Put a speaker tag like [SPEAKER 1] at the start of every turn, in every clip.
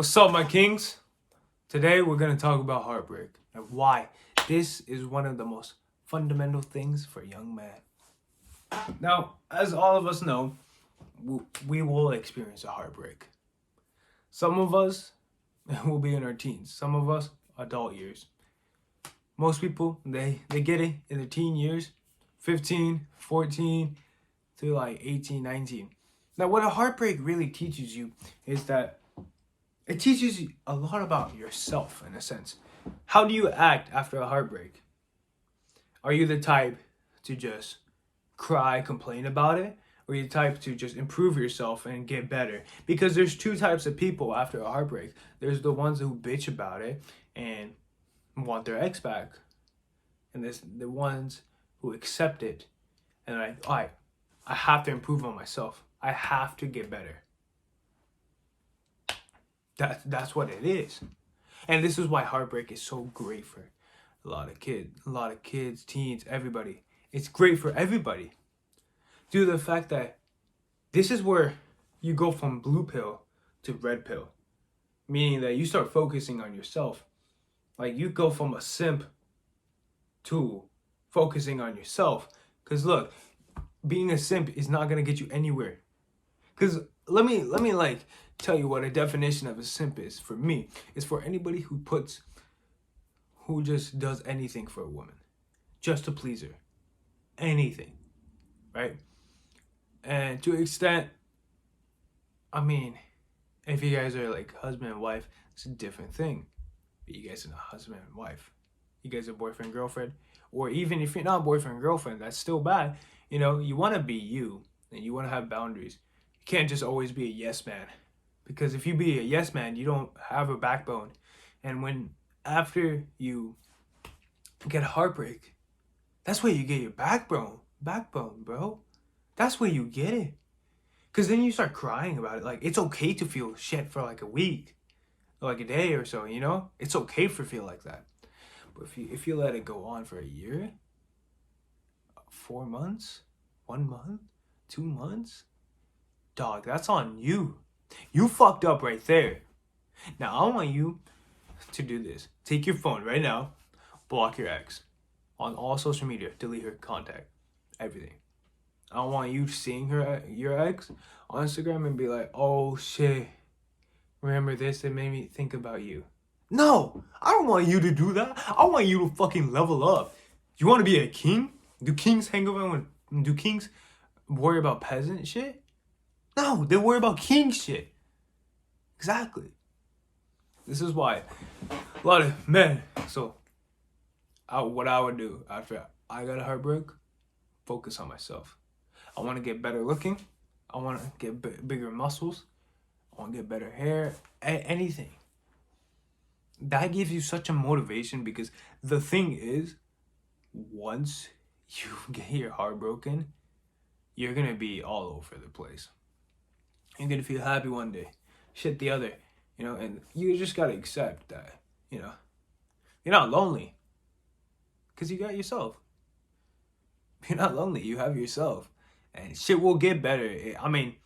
[SPEAKER 1] What's up, my kings? Today we're going to talk about heartbreak and why this is one of the most fundamental things for a young man. Now, as all of us know, we will experience a heartbreak. Some of us will be in our teens, some of us adult years. Most people, they get it in their teen years, 15, 14 to like 18, 19. Now, what a heartbreak really teaches you is that it teaches you a lot about yourself, in a sense. How do you act after a heartbreak? Are you the type to just cry, complain about it? Or are you the type to just improve yourself and get better? Because there's two types of people after a heartbreak. There's the ones who bitch about it and want their ex back. And there's the ones who accept it and are like, all right, I have to improve on myself. I have to get better. That's what it is. And this is why heartbreak is so great for a lot of kids, teens, everybody. It's great for everybody. Due to the fact that this is where you go from blue pill to red pill. Meaning that you start focusing on yourself. Like you go from a simp to focusing on yourself. Because look, being a simp is not going to get you anywhere. Because let me like tell you what a definition of a simp is for me. It's for anybody who just does anything for a woman just to please her. Anything, right? And to an extent, I mean, if you guys are like husband and wife, it's a different thing. But you guys are not husband and wife. You guys are boyfriend, girlfriend. Or even if you're not boyfriend, girlfriend, that's still bad. You know, you want to be you and you want to have boundaries. You can't just always be a yes man. Because if you be a yes man, you don't have a backbone. And when after you get a heartbreak, that's where you get your backbone, bro. That's where you get it. Because then you start crying about it. Like, it's okay to feel shit for like a week, or like a day or so, you know? It's okay for feel like that. But if you let it go on for a year, 4 months, 1 month, 2 months, dog, that's on you. You fucked up right there. Now, I want you to do this. Take your phone right now, block your ex on all social media, delete her contact, everything. I don't want you seeing your ex on Instagram and be like, oh shit, remember this? It made me think about you. No, I don't want you to do that. I want you to fucking level up. You want to be a king? Do kings hang around with, do kings worry about peasant shit? No, they worry about king shit. Exactly. This is why a lot of men, so what I would do after I got a heartbreak, focus on myself. I want to get better looking. I want to get bigger muscles. I want to get better hair. Anything. That gives you such a motivation because the thing is, once you get your heart broken, you're going to be all over the place. You're going to feel happy one day, shit the other, you know, and you just got to accept that, you know, you're not lonely because you got yourself. You're not lonely. You have yourself. And shit will get better. I mean,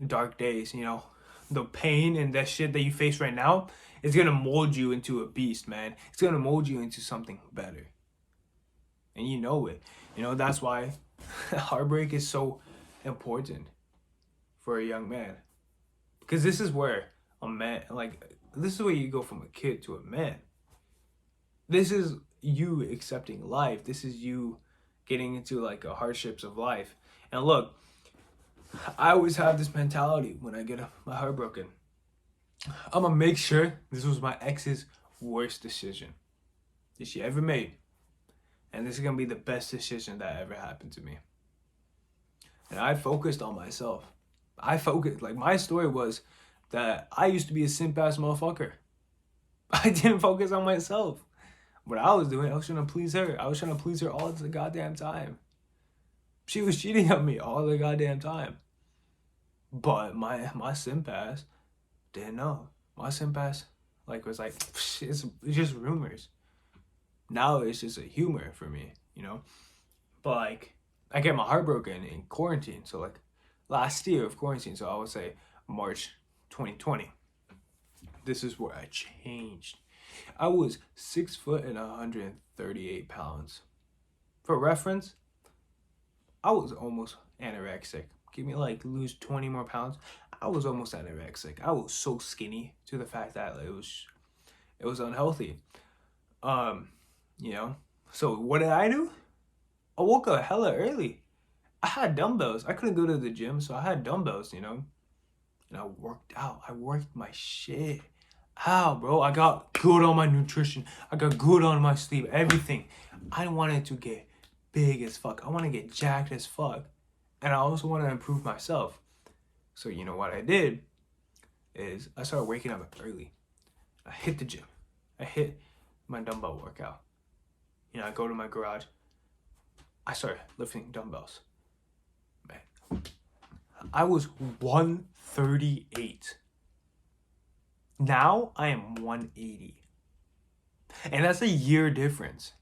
[SPEAKER 1] dark days, you know, the pain and that shit that you face right now is going to mold you into a beast, man. It's going to mold you into something better. And you know it. You know, that's why heartbreak is so important for a young man. Because this is where a man, like, this is where you go from a kid to a man. This is you accepting life. This is you getting into like the hardships of life. And look, I always have this mentality when I get my heart broken. I'm gonna make sure this was my ex's worst decision that she ever made. And this is gonna be the best decision that ever happened to me. And I focused on myself. Like my story was that I used to be a simp ass motherfucker. I didn't focus on myself. What I was doing, I was trying to please her. I was trying to please her all the goddamn time. She was cheating on me all the goddamn time. But my simp ass didn't know. My simp ass was like, it's just rumors. Now it's just a humor for me, you know? But like, I get my heart broken in quarantine. So like last year of quarantine. So I would say March 2020. this is where I changed. I was 6 foot and 138 pounds. For reference, I was almost anorexic. Give me like lose 20 more pounds. I was almost anorexic. I was so skinny to the fact that it was unhealthy. You know. So what did I do? I woke up hella early. I had dumbbells. I couldn't go to the gym, so I had dumbbells, you know. And I worked out. I worked my shit out, bro. I got good on my nutrition. I got good on my sleep. Everything. I wanted to get big as fuck. I want to get jacked as fuck. And I also want to improve myself. So you know what I did is I started waking up early. I hit the gym. I hit my dumbbell workout. You know, I go to my garage. I started lifting dumbbells. Man, I was 138. Now I am 180. And that's a year difference.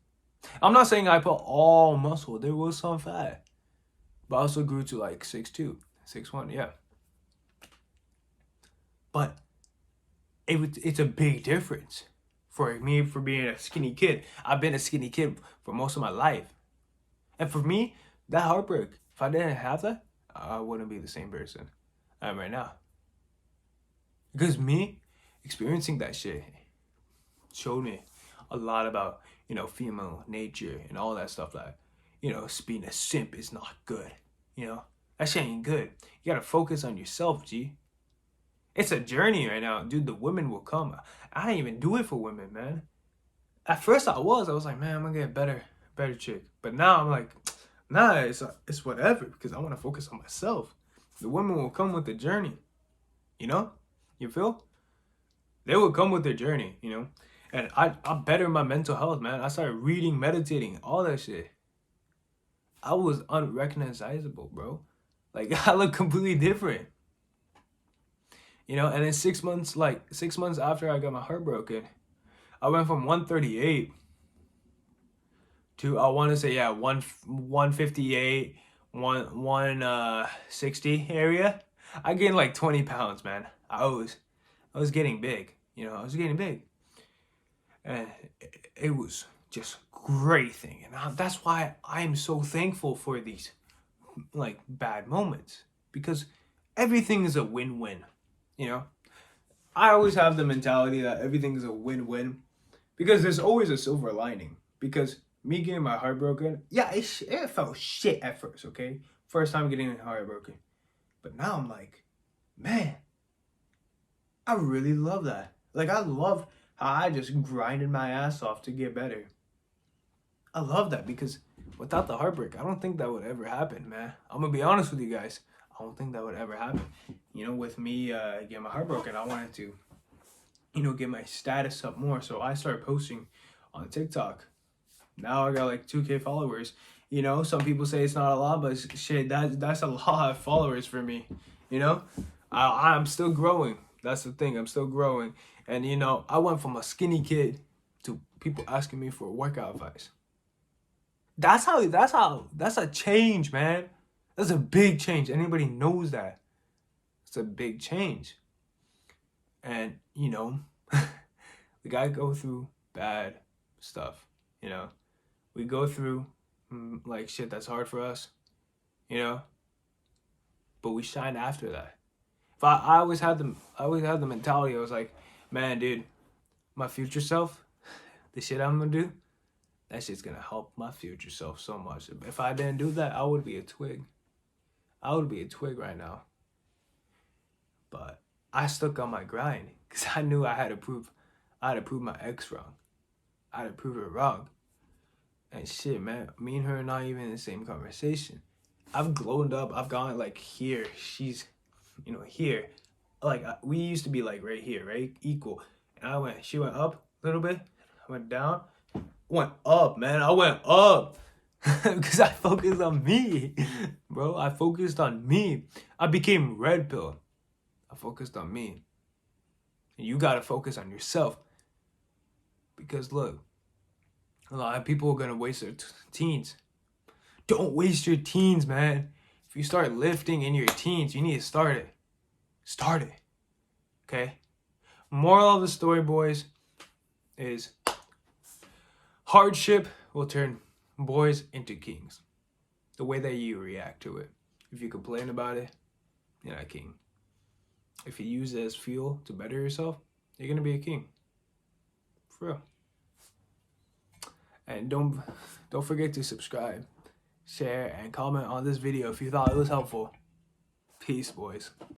[SPEAKER 1] I'm not saying I put all muscle. There was some fat. But I also grew to like 6'2", 6'1", yeah. But it's a big difference for me for being a skinny kid. I've been a skinny kid for most of my life. And for me, that heartbreak, if I didn't have that, I wouldn't be the same person I am right now. Because me experiencing that shit showed me a lot about, you know, female nature and all that stuff. That, you know, being a simp is not good. You know, that shit ain't good. You gotta focus on yourself, G. It's a journey right now, dude. The women will come. I didn't even do it for women, man. At first I was like, man, I'm gonna get a better chick. But now I'm like, nah, it's whatever, because I want to focus on myself. The women will come with the journey, you know? You feel? They will come with their journey, you know? And I better my mental health, man. I started reading, meditating, all that shit. I was unrecognizable, bro. Like, I look completely different. You know, and then 6 months after I got my heart broken, I went from 138 to, I want to say, 158, 160 area. I gained like 20 pounds, man. I was getting big, you know, I was getting big. And it was just great thing. And that's why I'm so thankful for these, like, bad moments. Because everything is a win-win, you know? I always have the mentality that everything is a win-win. Because there's always a silver lining. Because me getting my heart broken, yeah, it felt shit at first, okay? First time getting my heart broken. But now I'm like, man, I really love that. Like, I love how I just grinded my ass off to get better. I love that, because without the heartbreak, I don't think that would ever happen, man. I'm gonna be honest with you guys. I don't think that would ever happen. You know, with me getting my heart broken, I wanted to, you know, get my status up more. So I started posting on TikTok. Now I got like 2K followers. You know, some people say it's not a lot, but shit, that's a lot of followers for me. You know, I'm still growing. That's the thing. I'm still growing. And, you know, I went from a skinny kid to people asking me for workout advice. That's a change, man. That's a big change. Anybody knows that. It's a big change. And, you know, we gotta go through bad stuff, you know. We go through, like, shit that's hard for us, you know. But we shine after that. If I always had the mentality, I was like, man, dude, my future self, the shit I'm gonna do, that shit's gonna help my future self so much. If I didn't do that, I would be a twig. I would be a twig right now. But I stuck on my grind because I knew I had to prove my ex wrong. I had to prove her wrong. And shit, man, me and her are not even in the same conversation. I've glowed up. I've gone like here. She's, you know, here. Like, we used to be like right here, right? Equal. And she went up a little bit. I went down. Went up, man. I went up. Because I focused on me. Bro, I focused on me. I became red pill. I focused on me. And you got to focus on yourself. Because look, a lot of people are going to waste their teens. Don't waste your teens, man. If you start lifting in your teens, you need to start it. Start it. Okay? Moral of the story, boys, is hardship will turn boys into kings. The way that you react to it. If you complain about it, you're not a king. If you use it as fuel to better yourself, you're gonna be a king. For real. And don't forget to subscribe, share, and comment on this video if you thought it was helpful. Peace, boys.